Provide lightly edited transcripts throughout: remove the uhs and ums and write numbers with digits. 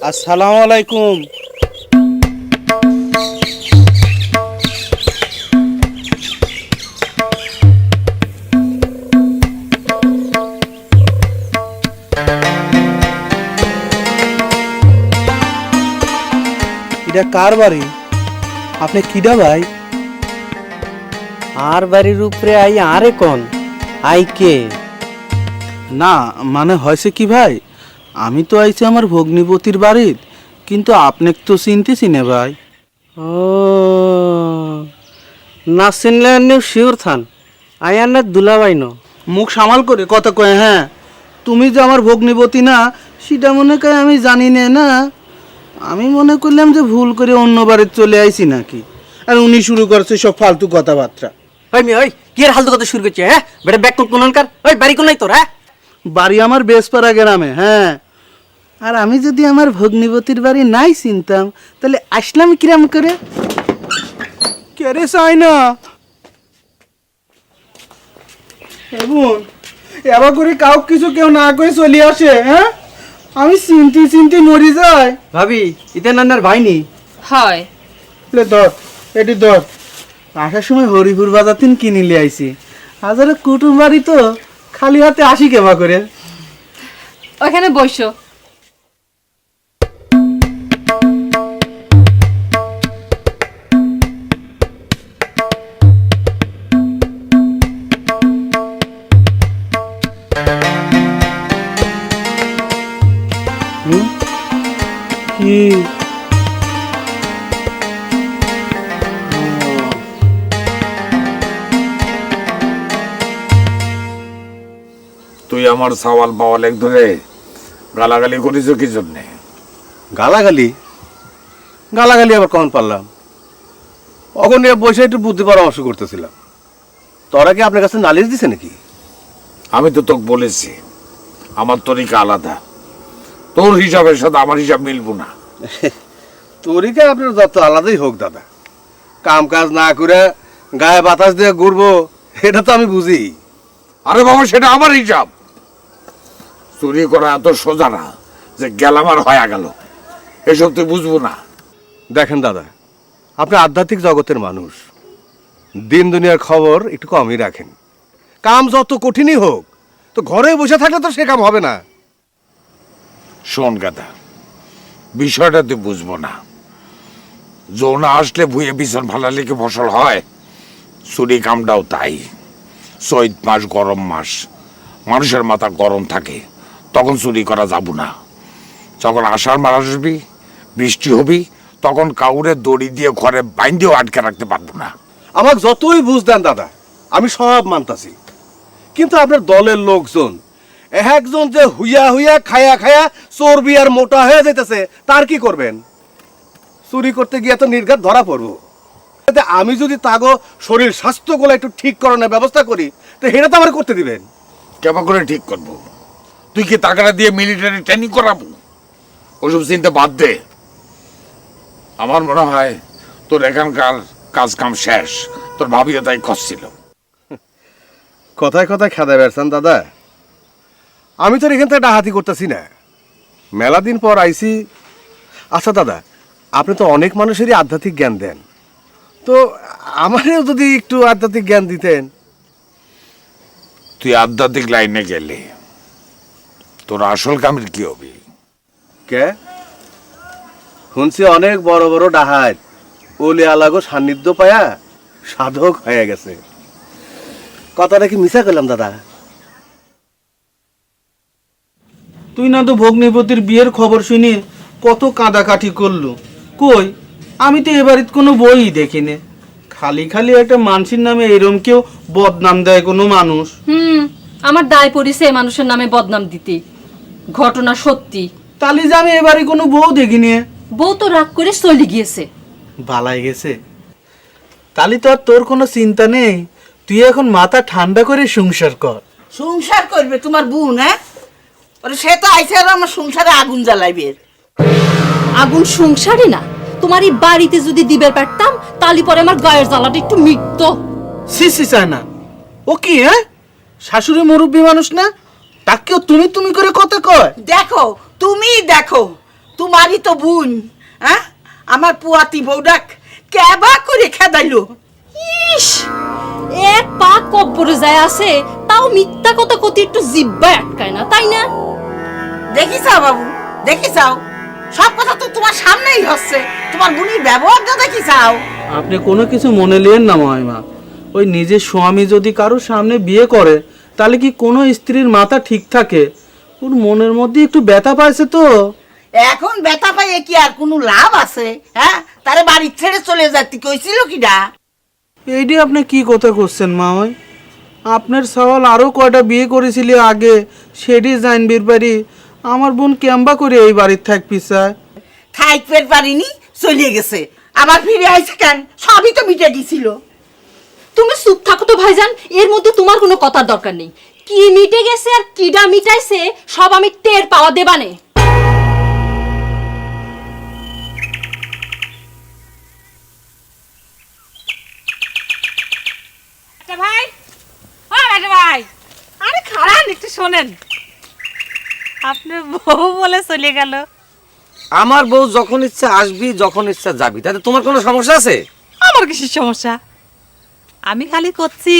আসসালামু আলাইকুম। এটা কার বাড়ি? আপনি কিডা ভাই? আর বাড়ির উপরে আই আরে কোন আই কে? না মানে হয়েছে কি ভাই, আমি তো আইছি আমার ভগ্নিপতির বাড়ির, কিন্তু আপনি তো চিনতেছি না ভাই। ও না চিনলে নিউ শিওর থান আই আর না দুলাবাই ন। মুখ সামাল করে কথা কয়। হ্যাঁ, তুমি যে আমার ভগ্নিপতি না সেটা মনে করে আমি জানি না। না আমি মনে করলাম যে ভুল করে অন্য বাড়িতে চলে আইছি নাকি, আর উনি শুরু করছে সব ফালতু কথাবার্তা। ওই মি ওই কি এর হালতু কথা শুরু করছে? হ্যাঁ বেটা ব্যাক কোনকার? ওই বাড়ি কোন নাই তোর? হ্যাঁ বাড়ি আমার বেসপাড়া গ্রামে। হ্যাঁ, আর আমি যদি আমার ভগ্নিপতির বাড়ি নাই চিনতাম তাহলে আসলাম কিরাম করে? কেরে চাই না এমন এবার করে কাউ কিছু কেউ না করে চলে আসে। হ্যাঁ, আমি চিনতে চিনতে মরি যাই। ভাবি ইতে নান্নার ভাই নি হয় লে ধর, এটি ধর। আসার সময় হরিপুর বাজার থেকে কিনে নিয়ে আইছি। হাজারে কুটুম বাড়ি তো খালি হাতে আসি কেবা করে। ওখানে বসো। কি তুই আমার সওয়াল পাওয়াল এক ধরে গালাগালি করিস কি জন্যে? গালাগালি গালাগালি আবার কখন পারলাম? অখন নিয়ে বসে একটু বুদ্ধি পরামর্শ করতেছিলাম। তোরা কি আপনার কাছে নালিশ দিছে নাকি? আমি তো তোকে বলেছি আমার তরিকা আলাদা, তোর হিসাবের সাথে আমার হিসাব মিলবো না। তরিকা আপনার যত আলাদাই হোক দাদা, কাম কাজ না করে গায়ে বাতাস দিয়ে ঘুরবো এটা তো আমি বুঝি। আরে বাবা, সেটা আমার হিসাব। চুরি করা এত সোজা না যে গেলাম আর হয়ে গেল, এসব তুই বুঝবো না। দেখেন দাদা, আপনি আধ্যাত্মিক জগতের মানুষ, দিন দুনিয়ার খবর একটু কমই রাখেন। কাম যত কঠিনই হোক, তো ঘরে বসে থাকলে তো সে কাম হবে না। শোন গাদা, বিষয়টা তুই বুঝবো না। যৌনা আসলে ভুয়ে বিছন ফালালে কি ফসল হয়? চুরি কামটাও তাই। চৈত মাস গরম মাস, মানুষের মাথা গরম থাকে, তখন চুরি করা যাব না। যখন আষাঢ় মাস আসবি, বৃষ্টি হবি, তখন কাউরে দড়ি দিয়ে ঘরে বাইন্দিও আটকে রাখতে পারবো না। আমাকে যতই বুঝ দেন দাদা, আমি সব মানতাছি, কিন্তু আপনার দলের লোকজন একজন যে হুইয়া হুইয়া খায়া খায়া চর্বি আর মোটা হয়ে যাইতেছে, তার কি করবেন? চুরি করতে গিয়ে তো নির্ঘাত ধরা পড়বো। এতে আমি যদি তাগো শরীর স্বাস্থ্যগুলো একটু ঠিক করানোর ব্যবস্থা করি, তো সেটা তো আমার করতে দিবেন। কেমন করে ঠিক করবো? তুই কি টাকাটা দিয়ে মিলিটারি ট্রেনিং করাবো? ওসব চিন্তা বাদ দে। আমার মনে হয় তোর এখানকার কাজ কাম শেষ, তোর ভাবিও তাই খসছিল। কথায় কথায় খেদা বেড়ছেন দাদা, আমি তো এখান থেকে ডাহাতি করতেছি না, মেলা দিন পর আইছি। আচ্ছা দাদা, আপনি তো অনেক মানুষেরই আধ্যাত্মিক জ্ঞান দেন, তো আমারও যদি একটু আধ্যাত্মিক জ্ঞান দিতেন। তুই আধ্যাত্মিক লাইনে গেলে তোর আসল কামের কি হবে? কে শুনছি অনেক বড় বড় ডাহাত ওলি আলাগো সান্নিধ্য পায়া সাধক হয়ে গেছে। কথাটা কি মিছা করলাম দাদা? তুই না তো ভগ্নিপতির বিয়ের খবর শুনে কত কাঁদাকাঠি করলো। কই, আমি তো এ বাড়িতে কোনো বই দেখিনি। খালি খালি একটা মানুষের নামে এরম কেউ বদনাম দেয় কোনো মানুষ? আমার দায় পড়িছে এই মানুষের নামে বদনাম দিতে। ঘটনা সত্যি। তাহলে যে আমি এবারে কোনো বউ দেখিনি। বউ তো রাগ করে চলে গিয়েছে। ভালাই গেছে। তাহলে তো আর তোর কোনো চিন্তা নেই, তুই এখন মাথা ঠান্ডা করে সংসার কর। সংসার করবে তোমার বোন? হ্যাঁ, ওরে সে তো আইসে আর আমার সংসারে আগুন জ্বালাইবে। আগুন সংসারে না, তোমার এই বাড়িতে যদি দিবে পারতাম তাহলে পরে আমার গায়ের জ্বালাটা একটু মিটতো। সি চায় না ও কি? হ্যাঁ, শাশুড়ি মুরব্বী মানুষ না, তাকেও তুমি তুমি করে কথা কয়? দেখো, তুমি দেখো, তোমারই তো বোন, হ্যাঁ? আমার পুয়াতি বউডাক কেবা করে খেদাইলো। ইস, এক পা কব্বরে যায় আছে, তাও মিথ্যা কথা কতি একটু জিব্বায় আটকায় না, তাই না? দেখিসাও বাবু, দেখিসাও, সব কথা তো তোমার সামনেই হচ্ছে, তোমার বোনের ব্যবহারটা দেখিসাও। আপনি কোনো কিছু মনে নেন না মাইমা। ওই নিজের স্বামী যদি কারোর সামনে বিয়ে করে তাহলে কি কোনো স্ত্রীর মাথা ঠিক থাকে? ওর মনের মধ্যে একটু ব্যথা পাইছে তো। এখন ব্যথা পাইয়ে কি আর কোনো লাভ আছে? হ্যাঁ, তারে বাড়ি ছেড়ে চলে যাতে কইছিল কিডা? এইটি আপনি কি কথা করছেন মা? ওই আপনার সওয়াল আরো কয়টা বিয়ে করেছিলি আগে, সেটি জানবির পারি আমার বোন কেম্বা করে এই বাড়ির থাকবি চায়। থাইকপের পারিনি, চলে গেছে, আবার ফিরে আইছে কেন? সবই তো মিটে দিছিল। তুমি চুপ থাকো তো ভাইজান, এর মধ্যে তোমার কোনো কথার দরকার নেই। কি মিটে গেছে আর কিডা মিটাইছে সব আমি টের পাওয়া দেবানে। ভাই, ও ভাই, আরে খারাপ একটু শোনেন। আপনার বউ বলে চলে গেল। আমার বউ যখন ইচ্ছা আসবি, যখন ইচ্ছা যাবি, তাতে তোমার কোনো সমস্যা আছে? আমার কিসের সমস্যা? আমি খালি করছি,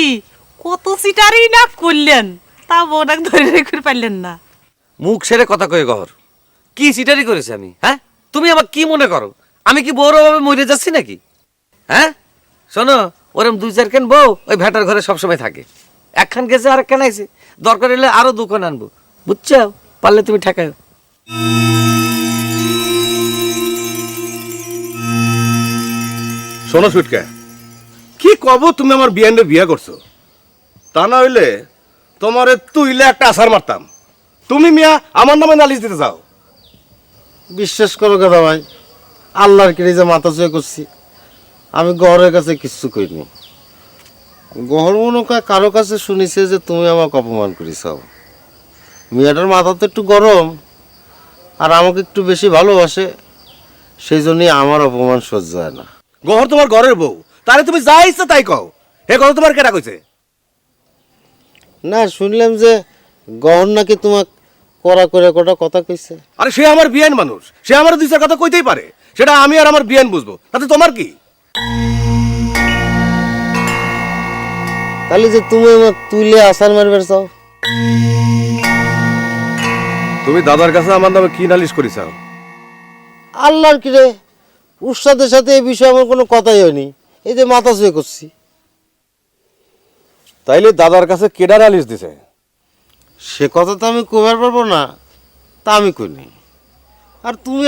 কত সিটারই না করলেন, তা বউটাকে ধরে রেখে পারলেন না। মুখ সেরে কথা কয়ে গহর, কি সিটারি করেছি আমি? হ্যাঁ, তুমি আমার কি মনে করো? আমি কি বউর অভাবে মরে যাচ্ছি নাকি? হ্যাঁ শোনো, ওরম দুই চারখান বউ ওই ভেটার ঘরে সবসময় থাকে। একখান গেছে আর একখান আইছে, দরকার হলে আরো দুখান আনবো, বুঝছো? পারলে তুমি ঠেকাও। শোনো সুটকা, কি কব তুমি আমার বিয়ানে বিয়া করছো? তা না হইলে তোমারে তুইলে একটা আসার মারতাম। তুমি মিয়া আমার নামে নালিশ দিতে যাও। বিশ্বাস করো কথা ভাই, আল্লাহর কিরে যে মাথা চুয়ে করছি, আমি গহরের কাছে কিচ্ছু করিনি। গহর মনে হয় কারো কাছে শুনিছে যে তুমি আমাকে অপমান করিস। মেয়েটার মাথা তো একটু গরম আর আমাকে একটু বেশি ভালোবাসে, সেই জন্যই আমার অপমান সহ্য হয় না। গহর তোমার ঘরের বউ, তাহলে তুমি যা ইচ্ছা তাই কও। হে কথা তোমার কেটা কইছে? না, শুনলাম যে গহর নাকি তোমাকে কড়া করে কটা কথা কইছে। আরে সে আমার বিয়ান মানুষ, সে আমার দুই চার কথা কইতেই পারে, সেটা আমি আর আমার বিয়ান বুঝবো, তাতে তোমার কি? তাহলে যে তুমি আমাকে তুলে আসার মারবার চাও? তুমি দাদার কাছে আমার নামে কি নালিশ করিসাও? আল্লাহর কিরে, উস্তাদের সাথে এই বিষয়ে আমার কোনো কথাই হয়নি, এই যে মাথা চুয়ে করছি। তাইলে দাদার কাছে কেডা নালিশ দিছে? সে কথা তো আমি কবার পারবো না, তা আমি করিনি। আর তুমি